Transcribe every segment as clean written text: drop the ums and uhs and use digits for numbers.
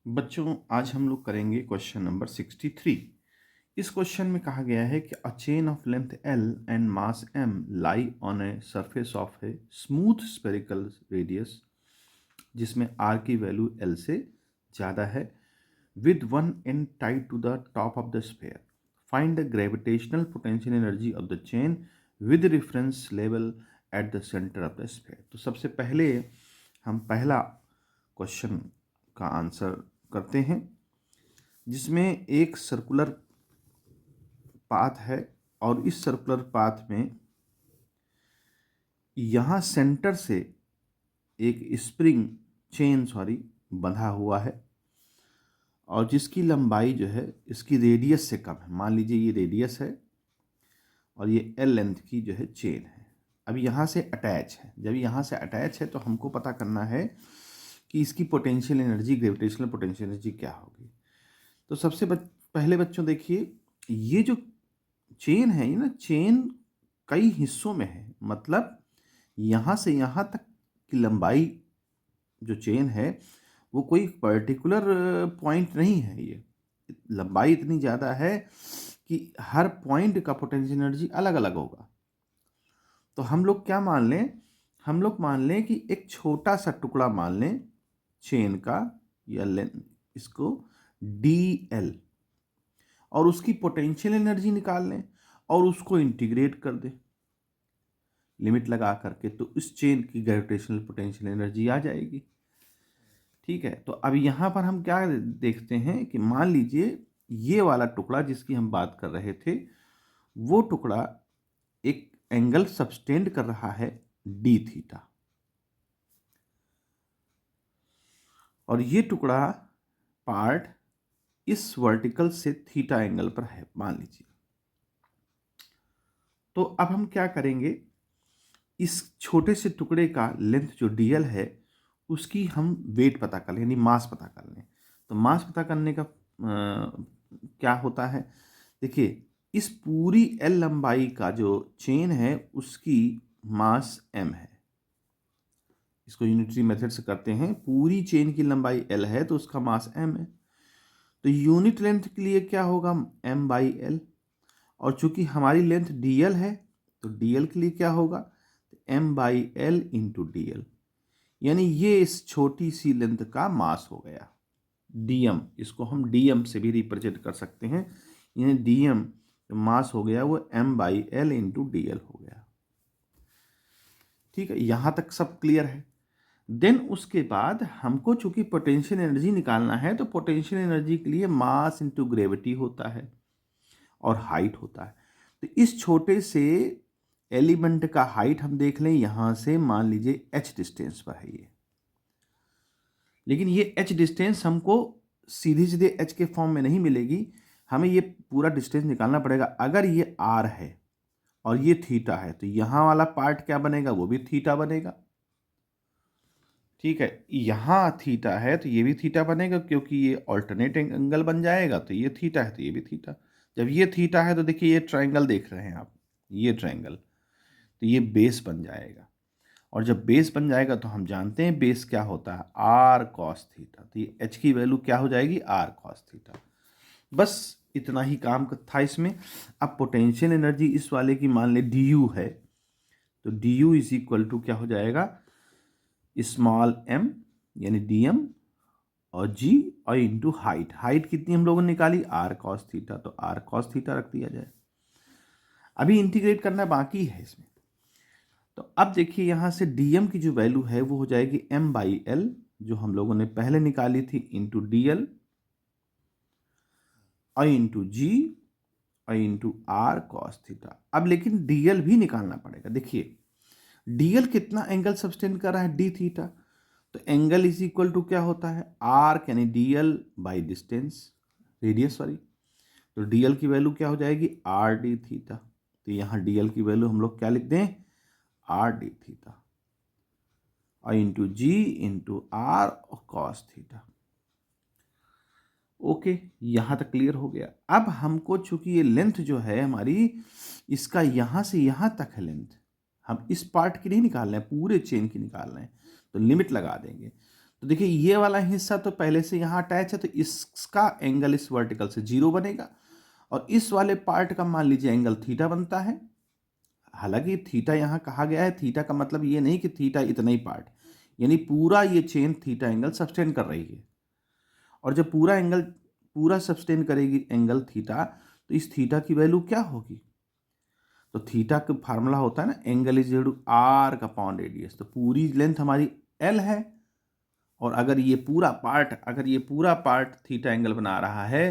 बच्चों, आज हम लोग करेंगे क्वेश्चन नंबर 63। इस क्वेश्चन में कहा गया है कि a chain of length L and mass M lie on a surface of a smooth spherical radius जिसमें R की वैल्यू L से ज़्यादा है with one end tied to the top of the sphere. Find the gravitational potential energy of the chain with reference level at the center of the sphere. तो सबसे पहले हम पहला क्वेश्चन का आंसर करते हैं जिसमें एक सर्कुलर पाथ है और इस सर्कुलर पाथ में यहाँ सेंटर से एक स्प्रिंग चेन बंधा हुआ है और जिसकी लंबाई जो है इसकी रेडियस से कम है। मान लीजिए ये रेडियस है और ये एल लेंथ की जो है चेन है। अब यहाँ से अटैच है। जब यहाँ से अटैच है तो हमको पता करना है कि इसकी potential energy, gravitational potential energy क्या होगी। तो सबसे पहले बच्चों देखिए, ये जो चेन है ये ना चेन कई हिस्सों में है। मतलब यहाँ से यहाँ तक की लंबाई जो चेन है वो कोई पर्टिकुलर पॉइंट नहीं है। ये लंबाई इतनी ज़्यादा है कि हर पॉइंट का पोटेंशियल एनर्जी अलग अलग होगा। तो हम लोग क्या मान लें, हम लोग मान लें कि एक छोटा सा टुकड़ा मान लें चेन का या लेंथ, इसको DL, और उसकी पोटेंशियल एनर्जी निकाल लें और उसको इंटीग्रेट कर दें लिमिट लगा करके, तो इस चेन की ग्रेविटेशनल पोटेंशियल एनर्जी आ जाएगी। ठीक है, तो अब यहाँ पर हम क्या देखते हैं कि मान लीजिए ये वाला टुकड़ा जिसकी हम बात कर रहे थे, वो टुकड़ा एक एंगल सबटेंड कर रहा है d थीटा, और ये टुकड़ा पार्ट इस वर्टिकल से थीटा एंगल पर है मान लीजिए। तो अब हम क्या करेंगे, इस छोटे से टुकड़े का लेंथ जो dl है उसकी हम वेट पता कर लें, यानी मास पता कर लें। तो मास पता करने का क्या होता है, देखिए इस पूरी L लंबाई का जो चेन है उसकी मास m है। इसको यूनिटरी मेथड से करते हैं। पूरी चेन की लंबाई L है तो उसका मास m है। तो यूनिट लेंथ के लिए क्या होगा, m/l, और चूंकि हमारी लेंथ dl है तो dl के लिए क्या होगा, m/l इंटू dl, यानी ये इस छोटी सी लेंथ का मास हो गया dm। इसको हम dm से भी रिप्रेजेंट कर सकते हैं, यानी dm मास हो गया वो m/l इंटू dl हो गया। ठीक है, यहां तक सब क्लियर है। देन उसके बाद हमको चूंकि पोटेंशियल एनर्जी निकालना है तो पोटेंशियल एनर्जी के लिए मास इंटू ग्रेविटी होता है और हाइट होता है। तो इस छोटे से एलिमेंट का हाइट हम देख लें, यहां से मान लीजिए h डिस्टेंस पर है ये, लेकिन ये h डिस्टेंस हमको सीधे सीधे h के फॉर्म में नहीं मिलेगी, हमें ये पूरा डिस्टेंस निकालना पड़ेगा। अगर ये r है और ये थीटा है तो यहाँ वाला पार्ट क्या बनेगा, वो भी थीटा बनेगा। ठीक है, यहाँ थीटा है तो ये भी थीटा बनेगा, क्योंकि ये ऑल्टरनेट एंगल बन जाएगा। तो ये थीटा है तो ये भी थीटा। जब ये थीटा है तो देखिए ये ट्रायंगल देख रहे हैं आप, ये ट्रायंगल, तो ये बेस बन जाएगा। और जब बेस बन जाएगा तो हम जानते हैं बेस क्या होता है, r cos थीटा। तो ये h की वैल्यू क्या हो जाएगी, r cos थीटा। बस इतना ही काम था इसमें। अब पोटेंशियल एनर्जी इस वाले की मान ले du है, तो du इज इक्वल टू क्या हो जाएगा, स्मॉल m यानी dm और g और इंटू हाइट। हाइट कितनी हम लोगों ने निकाली, r cos थीटा, तो r cos थीटा रख दिया जाए। अभी इंटीग्रेट करना बाकी है इसमें। तो अब देखिए यहाँ से dm की जो वैल्यू है वो हो जाएगी m/l, जो हम लोगों ने पहले निकाली थी, इंटू dl और इंटू g और इंटू r cos थीटा। अब लेकिन dl भी निकालना पड़ेगा। देखिए dl कितना एंगल सब्सटेंड कर रहा है, d थीटा, तो एंगल इज इक्वल टू क्या होता है, r यानी dl by distance, radius sorry. तो dl की वैल्यू क्या हो जाएगी, r d थीटा। तो यहाँ dl की वैल्यू हम लोग क्या लिख दें, r d थीटा और into g into r cos theta. Okay, यहाँ तक क्लियर हो गया। अब हमको चूंकि ये लेंथ जो है हमारी, इसका यहाँ से यहाँ तक है लेंथ, हम इस पार्ट की नहीं निकाल रहे हैं, पूरे चेन की निकाल रहे हैं, तो लिमिट लगा देंगे। तो देखिए ये वाला हिस्सा तो पहले से यहाँ अटैच है, तो इसका एंगल इस वर्टिकल से 0 बनेगा, और इस वाले पार्ट का मान लीजिए एंगल थीटा बनता है। हालांकि थीटा यहाँ कहा गया है, थीटा का मतलब ये नहीं कि थीटा इतना ही पार्ट, यानी पूरा ये चेन थीटा एंगल सब्सटेंड कर रही है। और जब पूरा सब्सटेंड करेगी एंगल थीटा, तो इस थीटा की वैल्यू क्या होगी? तो थीटा का फार्मूला होता है ना, angle is equal to arc upon radius. तो पूरी लेंथ हमारी एल है, और अगर ये पूरा पार्ट थीटा एंगल बना रहा है,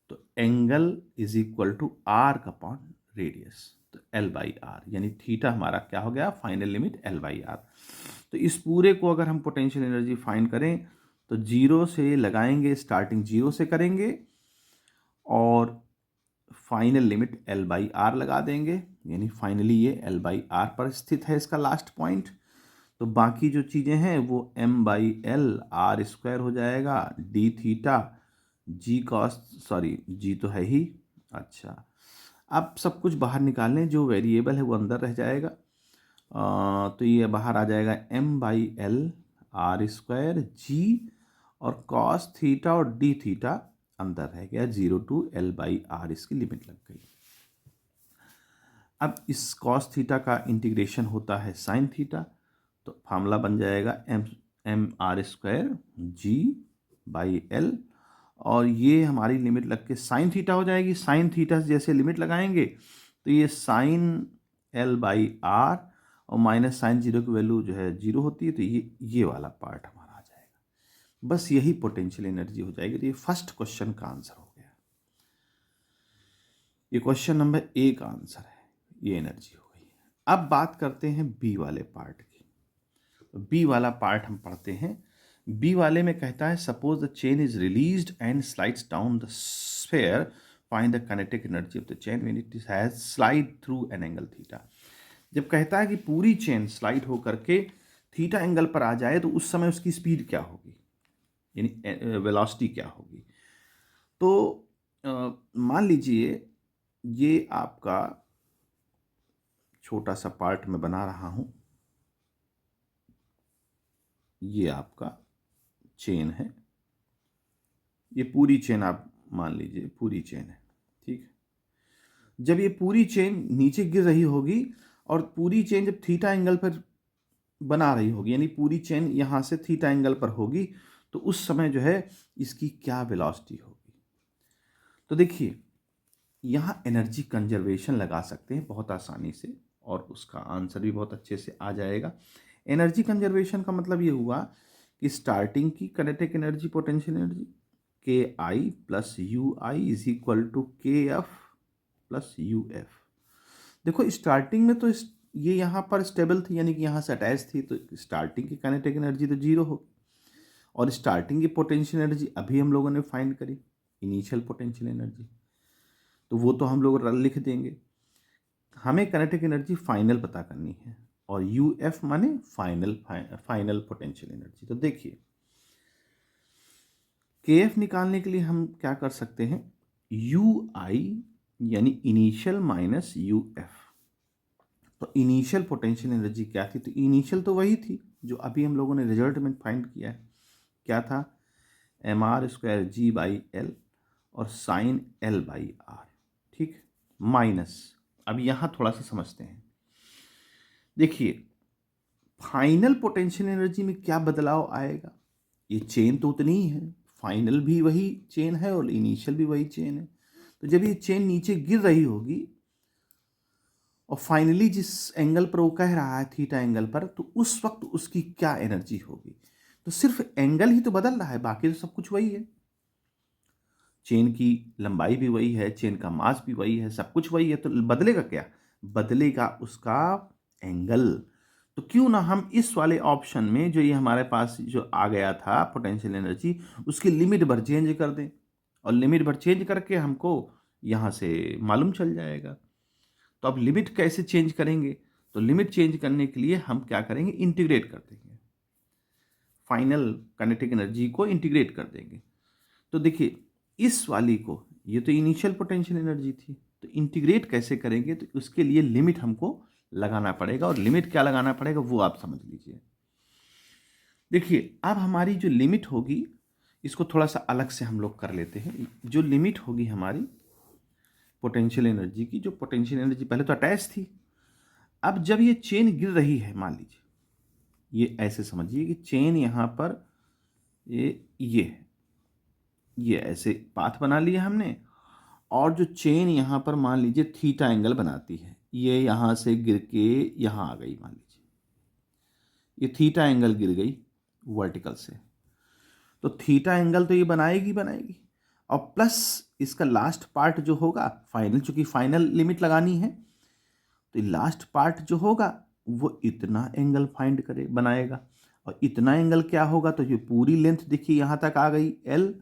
तो angle is equal to arc upon radius, तो एल बाई आर, यानी थीटा हमारा क्या हो गया? Final limit L by R. तो इस पूरे को अगर हम पोटेंशियल एनर्जी फाइंड करें, तो जीरो से लगाएंगे, स्टार्टिंग जीरो से करेंगे, और final limit L by R लगा देंगे, यानी फाइनली ये एल बाई आर पर स्थित है इसका लास्ट पॉइंट। तो बाकी जो चीज़ें हैं वो M by L R square हो जाएगा, D theta G cos, sorry G तो है ही। अच्छा, अब सब कुछ बाहर निकाल लें, जो वेरिएबल है वो अंदर रह जाएगा। तो ये बाहर आ जाएगा M by L R square G, और कॉस थीटा और डी थीटा अंदर रह गया, 0 टू एल बाई आर इसकी लिमिट लग गई। अब इस कॉस थीटा का इंटीग्रेशन होता है साइन थीटा, तो फार्मूला बन जाएगा M R square G by L, और ये हमारी लिमिट लग के साइन थीटा हो जाएगी। साइन थीटा से जैसे लिमिट लगाएंगे, तो ये साइन एल बाई आर, और माइनस साइन जीरो की वैल्यू जो है 0 होती है, तो ये वाला पार्ट हमारा आ जाएगा। बस यही पोटेंशियल एनर्जी हो जाएगी। तो ये फर्स्ट क्वेश्चन का आंसर हो गया। ये क्वेश्चन नंबर ए का आंसर है, ये एनर्जी हो गई। अब बात करते हैं बी वाले पार्ट की। तो बी वाला पार्ट हम पढ़ते हैं। बी वाले में कहता है, suppose the chain is released and slides down the sphere, find the kinetic energy of the chain when it has slide through an angle theta. जब कहता है कि पूरी चेन स्लाइड होकर के थीटा एंगल पर आ जाए, तो उस समय उसकी स्पीड क्या होगी, यानी वेलोसिटी क्या होगी। तो मान लीजिए ये आपका छोटा सा पार्ट मैं बना रहा हूं, ये आपका चेन है, ये पूरी चेन आप मान लीजिए पूरी चेन है, ठीक है। जब ये पूरी चेन नीचे गिर रही होगी, और पूरी चेन जब थीटा एंगल पर बना रही होगी, यानी पूरी चेन यहाँ से थीटा एंगल पर होगी, तो उस समय जो है इसकी क्या वेलोसिटी होगी। तो देखिए यहाँ एनर्जी कंजर्वेशन लगा सकते हैं बहुत आसानी से, और उसका आंसर भी बहुत अच्छे से आ जाएगा। एनर्जी कंजर्वेशन का मतलब ये हुआ कि स्टार्टिंग की kinetic energy, potential energy, K I plus U I is equal to K F plus U F. देखो स्टार्टिंग में तो ये यहाँ पर स्टेबल थी, यानी कि यहाँ से अटैच थी, तो स्टार्टिंग की काइनेटिक एनर्जी तो 0 होगी। और स्टार्टिंग की पोटेंशियल एनर्जी अभी हम लोगों ने फाइंड करी, इनिशियल पोटेंशियल एनर्जी, तो वो तो हम लोग लिख देंगे। हमें काइनेटिक एनर्जी फाइनल पता करनी है, और यू एफ माने फाइनल पोटेंशियल एनर्जी। तो देखिए के एफ निकालने के लिए हम क्या कर सकते हैं, यू आई यानी इनिशियल माइनस यू एफ। तो इनिशियल पोटेंशियल एनर्जी क्या थी, तो इनिशियल तो वही थी जो अभी हम लोगों ने रिजल्ट में फाइंड किया है, क्या था, M R square G by L और साइन एल बाई आर, ठीक, माइनस। अब यहाँ थोड़ा सा समझते हैं। देखिए फाइनल पोटेंशियल एनर्जी में क्या बदलाव आएगा, ये चेन तो उतनी ही है, फाइनल भी वही चेन है और इनिशियल भी वही चेन है। तो जब ये चेन नीचे गिर रही होगी, और फाइनली जिस एंगल पर वो कह रहा है थीटा एंगल पर, तो उस वक्त उसकी क्या एनर्जी होगी। तो सिर्फ एंगल ही तो बदल रहा है, बाकी तो सब कुछ वही है। चेन की लंबाई भी वही है, चेन का मास भी वही है, सब कुछ वही है। तो बदलेगा क्या, बदलेगा उसका एंगल। तो क्यों ना हम इस वाले ऑप्शन में जो ये हमारे पास जो आ गया था पोटेंशियल एनर्जी, उसकी लिमिट भर चेंज कर दें, और लिमिट भर चेंज करके हमको यहाँ से मालूम चल जाएगा। तो अब लिमिट कैसे चेंज करेंगे, तो लिमिट चेंज करने के लिए हम क्या करेंगे, इंटीग्रेट कर देंगे, फाइनल काइनेटिक एनर्जी को इंटीग्रेट कर देंगे। तो देखिए इस वाली को, ये तो इनिशियल पोटेंशियल एनर्जी थी, तो इंटीग्रेट कैसे करेंगे, तो उसके लिए लिमिट हमको लगाना पड़ेगा, और लिमिट क्या लगाना पड़ेगा वो आप समझ लीजिए। देखिए अब हमारी जो लिमिट होगी, इसको थोड़ा सा अलग से हम लोग कर लेते हैं। जो लिमिट होगी हमारी पोटेंशियल एनर्जी की, जो पोटेंशियल एनर्जी पहले तो अटैच थी, अब जब ये चेन गिर रही है, मान लीजिए ये ऐसे समझिए कि चेन यहाँ पर ये है, ये ऐसे पाथ बना लिया हमने, और जो चेन यहाँ पर मान लीजिए थीटा एंगल बनाती है, ये यहाँ से गिर के यहाँ आ गई, मान लीजिए ये थीटा एंगल गिर गई वर्टिकल से, तो थीटा एंगल तो ये बनाएगी बनाएगी, और प्लस इसका लास्ट पार्ट जो होगा फाइनल, चूंकि फाइनल लिमिट लगानी है, तो लास्ट पार्ट जो होगा वो इतना एंगल फाइंड करे बनाएगा, और इतना एंगल क्या होगा, तो ये पूरी लेंथ देखिए यहाँ तक आ गई एल,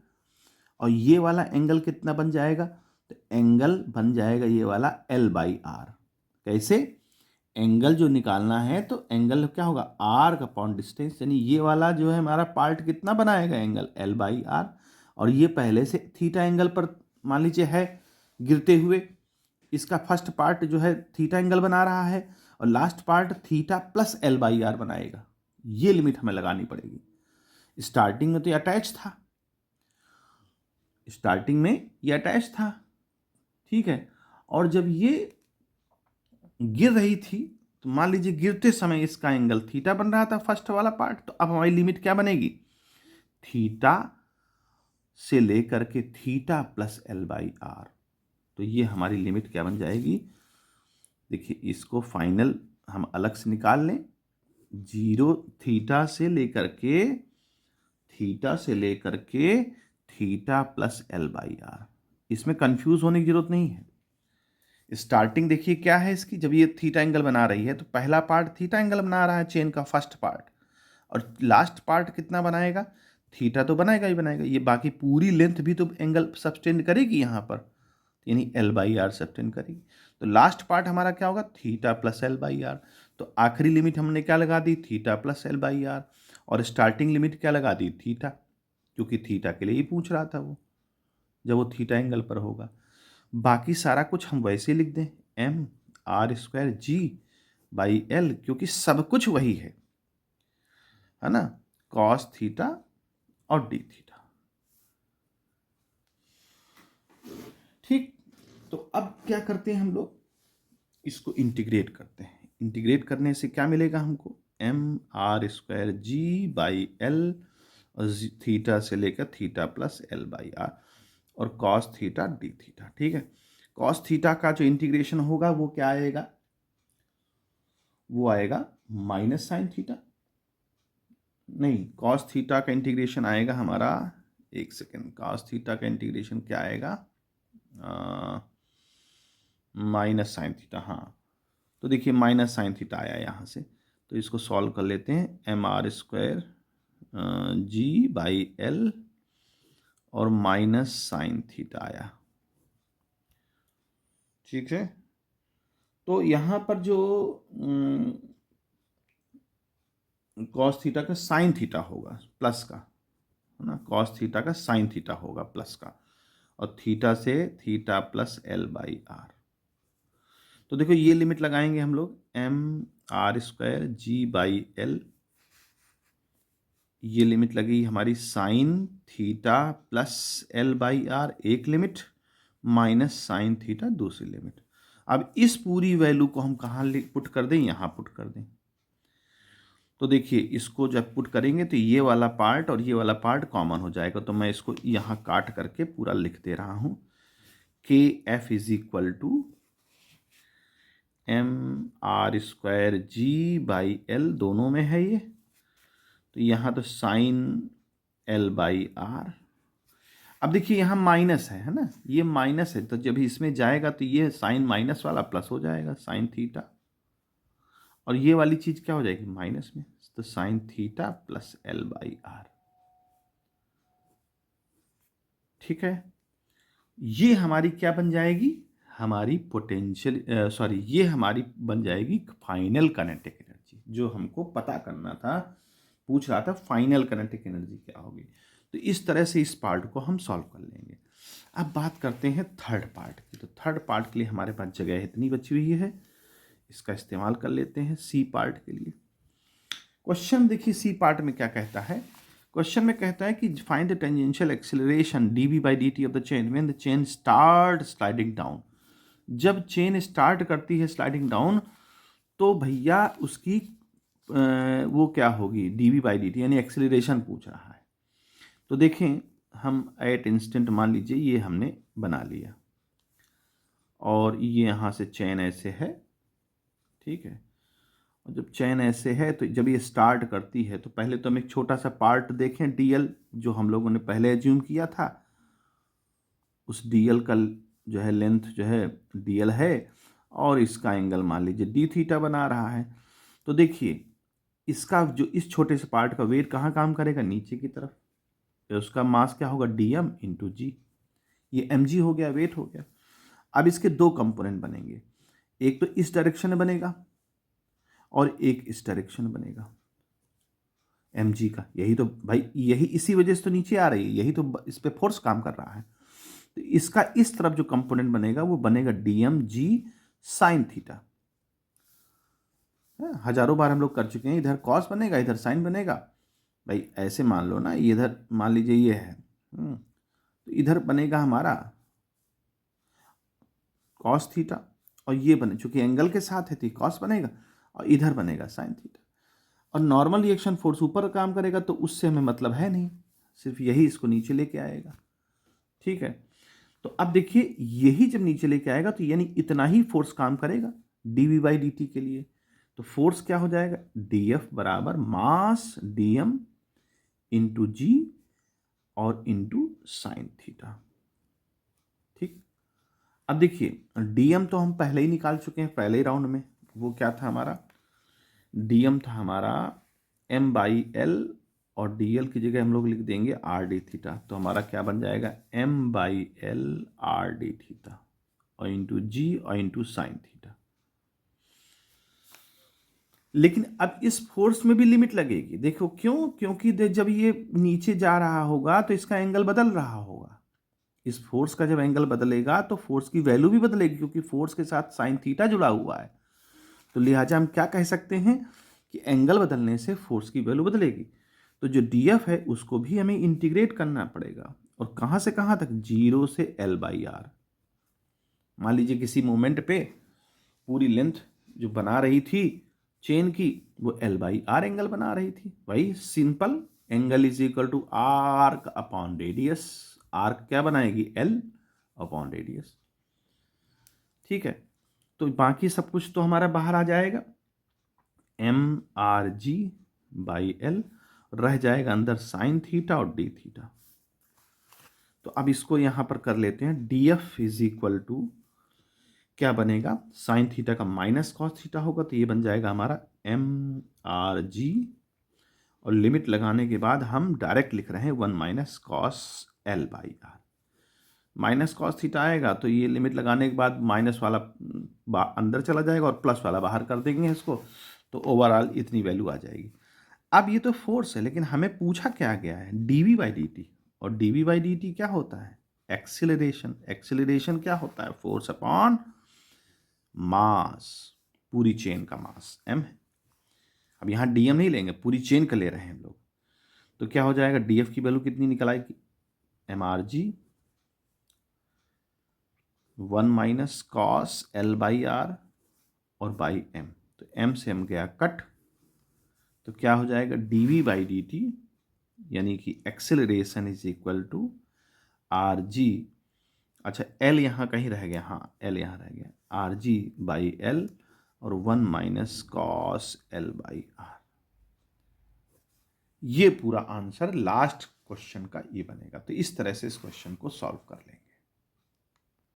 और ये वाला एंगल कितना बन जाएगा, तो एंगल बन जाएगा ये वाला एल बाई आर। कैसे, एंगल जो निकालना है तो एंगल क्या होगा, आर का अपॉन डिस्टेंस, यानी ये वाला जो है हमारा पार्ट कितना बनाएगा, एंगल एल बाई आर, और ये पहले से थीटा एंगल पर मान लीजिए है गिरते हुए, इसका फर्स्ट पार्ट जो है थीटा एंगल बना रहा है, और last part theta plus L by R बनाएगा। ये लिमिट हमें लगानी पड़ेगी। स्टार्टिंग में तो ये अटैच था, स्टार्टिंग में ये अटैच था, ठीक है, और जब ये गिर रही थी तो मान लीजिए गिरते समय इसका एंगल थीटा बन रहा था फर्स्ट वाला पार्ट, तो अब हमारी लिमिट क्या बनेगी, थीटा से लेकर के theta plus L by R, तो ये हमारी लिमिट क्या बन जाएगी, देखिए इसको फाइनल हम अलग से निकाल लें, जीरो थीटा से लेकर के theta plus L by R, इसमें कंफ्यूज होने की जरूरत नहीं है। स्टार्टिंग देखिए क्या है इसकी, जब ये थीटा एंगल बना रही है तो पहला पार्ट थीटा एंगल बना रहा है चेन का फर्स्ट पार्ट, और लास्ट पार्ट कितना बनाएगा, थीटा तो बनाएगा ही बनाएगा, ये बाकी पूरी लेंथ भी तो एंगल सब्सटेंड करेगी यहाँ पर, यानी एल बाई आर सब्सटेंड करेगी, तो लास्ट पार्ट हमारा क्या होगा, theta plus L by R, तो आखिरी लिमिट हमने क्या लगा दी, theta plus L by R, और स्टार्टिंग लिमिट क्या लगा दी, थीटा, क्योंकि थीटा के लिए ही पूछ रहा था वो, जब वो थीटा एंगल पर होगा। बाकी सारा कुछ हम वैसे लिख दें, M R square G by L, क्योंकि सब कुछ वही है ना, कॉस थीटा और डी थीटा। ठीक, तो अब क्या करते हैं हम लोग, इसको इंटीग्रेट करते हैं। इंटीग्रेट करने से क्या मिलेगा हमको, M R square G by L, और थीटा से लेकर theta plus L by R, और कॉस थीटा डी थीटा। ठीक है, कॉस थीटा का जो इंटीग्रेशन होगा वो क्या आएगा, वो आएगा माइनस साइन थीटा, नहीं कॉस थीटा का इंटीग्रेशन आएगा हमारा, एक सेकेंड, कॉस थीटा का इंटीग्रेशन क्या आएगा, माइनस साइन थीटा, हाँ, तो देखिए माइनस साइन थीटा आया यहाँ से, तो इसको सॉल्व कर लेते हैं, M R square G by L और माइनस साइन थीटा आया। ठीक है, तो यहाँ पर जो कॉस थीटा का साइन थीटा होगा प्लस का, है ना, कॉस थीटा का साइन थीटा होगा प्लस का, और थीटा से theta plus L by R, तो देखो ये लिमिट लगाएंगे हम लोग, M R square G by L, ये लिमिट लगी हमारी sine theta plus L by are एक लिमिट, माइनस साइन थीटा दूसरी लिमिट। अब इस पूरी वैल्यू को हम कहाँ पुट कर दें, यहाँ पुट कर दें, तो देखिए इसको जब पुट करेंगे तो ये वाला पार्ट और ये वाला पार्ट कॉमन हो जाएगा, तो मैं इसको यहाँ काट करके पूरा लिख दे रहा हूँ, के F is equal to M R square G by L, दोनों में है ये, तो यहाँ तो साइन एल बाई आर। अब देखिए यहाँ माइनस है ना, ये माइनस है, तो जब इसमें जाएगा तो ये साइन माइनस वाला प्लस हो जाएगा, साइन थीटा, और ये वाली चीज क्या हो जाएगी माइनस में, तो sine theta plus L by R. ठीक है, ये हमारी क्या बन जाएगी, हमारी पोटेंशियल सॉरी, ये हमारी बन जाएगी फाइनल काइनेटिक एनर्जी, जो हमको पता करना था, पूछ रहा था फाइनल काइनेटिक एनर्जी क्या होगी। तो इस तरह से इस पार्ट को हम सॉल्व कर लेंगे। अब बात करते हैं थर्ड पार्ट की, तो थर्ड पार्ट के लिए हमारे पास जगह इतनी बची हुई है, इसका इस्तेमाल कर लेते हैं सी पार्ट के लिए। क्वेश्चन देखिए सी पार्ट में क्या कहता है। क्वेश्चन में कहता है कि find the tangential acceleration dv by dt of the chain when the chain start sliding down. जब चेन स्टार्ट करती है स्लाइडिंग डाउन तो भैया उसकी वो क्या होगी, dv by dt, यानी एक्सेलरेशन पूछ रहा है। तो देखें हम एट इंस्टेंट मान लीजिए ये हमने बना लिया और ये यहाँ से चेन ऐसे है, ठीक है। और जब चेन ऐसे है तो जब ये स्टार्ट करती है तो पहले तो हम एक छोटा सा पार्ट देखें dl, जो हम लोगों ने पहले एज्यूम किया था। उस dl का जो है लेंथ जो है dl है और इसका एंगल मान लीजिए डी थीटा बना रहा है। तो देखिए इसका जो इस छोटे से पार्ट का वेट कहाँ काम करेगा, नीचे की तरफ। तो उसका मास क्या होगा, dm इंटू जी। ये mg हो गया, वेट हो गया। अब इसके दो कंपोनेंट बनेंगे, एक तो इस डायरेक्शन में बनेगा और एक इस डायरेक्शन में बनेगा mg का। यही तो भाई, यही इसी वजह से तो नीचे आ रही है, यही तो इस पे फोर्स काम कर रहा है। तो इसका इस तरफ जो कंपोनेंट बनेगा वो बनेगा dmg साइन थीटा। हजारों बार हम लोग कर चुके हैं। इधर कॉस बनेगा, इधर साइन बनेगा। भाई ऐसे मान लो ना, इधर मान लीजिए ये है, तो इधर बनेगा हमारा कॉस थीटा और ये बने, चूंकि एंगल के साथ है तो कॉस बनेगा और इधर बनेगा साइन थीटा। और नॉर्मल रिएक्शन फोर्स ऊपर काम करेगा तो उससे हमें मतलब है नहीं, सिर्फ यही इसको नीचे लेके आएगा, ठीक है। तो अब देखिए यही जब नीचे लेके आएगा तो यानी इतना ही फोर्स काम करेगा dv बाई dt के लिए। तो फोर्स क्या हो जाएगा, df बराबर मास dm इंटू जी और इंटू साइन थीटा, ठीक। अब देखिए dm तो हम पहले ही निकाल चुके हैं पहले ही राउंड में। वो क्या था हमारा, dm था हमारा m बाई एल और dl की जगह हम लोग लिख देंगे आर डी थीटा। तो हमारा क्या बन जाएगा, m by L R D theta और इंटू जी और इंटू साइन थीटा। लेकिन अब इस फोर्स में भी लिमिट लगेगी। देखो क्यों, क्योंकि जब ये नीचे जा रहा होगा तो इसका एंगल बदल रहा होगा। इस फोर्स का जब एंगल बदलेगा तो फोर्स की वैल्यू भी बदलेगी, क्योंकि फोर्स के साथ साइन थीटा जुड़ा हुआ है। तो लिहाजा हम क्या कह सकते हैं कि एंगल बदलने से फोर्स की वैल्यू बदलेगी। तो जो df है उसको भी हमें इंटीग्रेट करना पड़ेगा, और कहाँ से कहाँ तक, 0 से l बाई आर। मान लीजिए किसी मोमेंट पे पूरी लेंथ जो बना रही थी चेन की वो l बाई आर एंगल बना रही थी। वही simple, angle is equal to arc upon radius. Arc क्या बनाएगी, l अपॉन रेडियस, ठीक है। तो बाकी सब कुछ तो हमारा बाहर आ जाएगा, M R G by L, रह जाएगा अंदर साइन थीटा और डी थीटा। तो अब इसको यहां पर कर लेते हैं, D F is equal to क्या बनेगा, साइन थीटा का माइनस कॉस थीटा होगा, तो ये बन जाएगा हमारा एम आर जी, और लिमिट लगाने के बाद हम डायरेक्ट लिख रहे हैं 1 minus cos L by R. Minus cos theta आएगा तो ये लिमिट लगाने के बाद माइनस वाला अंदर चला जाएगा और प्लस वाला बाहर कर देंगे इसको, तो ओवरऑल इतनी वैल्यू आ जाएगी। अब ये तो फोर्स है, लेकिन हमें पूछा क्या गया है, dv बाई dt, और dv बाई dt क्या होता है, एक्सीलरेशन। एक्सीलरेशन क्या होता है, फोर्स अपॉन मास, पूरी चेन का मास m है। अब यहाँ dm नहीं लेंगे, पूरी चेन का ले रहे हैं हम लोग। तो क्या हो जाएगा, df की वैल्यू कितनी निकल आएगी, mrg 1 minus cos L by R और बाई m। तो m से m गया कट, तो क्या हो जाएगा, dv बाई dt, यानी कि acceleration is equal to R G. अच्छा l यहाँ कहीं रह गया, हाँ l यहाँ रह गया, आर जी बाई एल और 1 minus cos L by R. ये पूरा आंसर लास्ट क्वेश्चन का ये बनेगा। तो इस तरह से इस क्वेश्चन को सॉल्व कर लेंगे।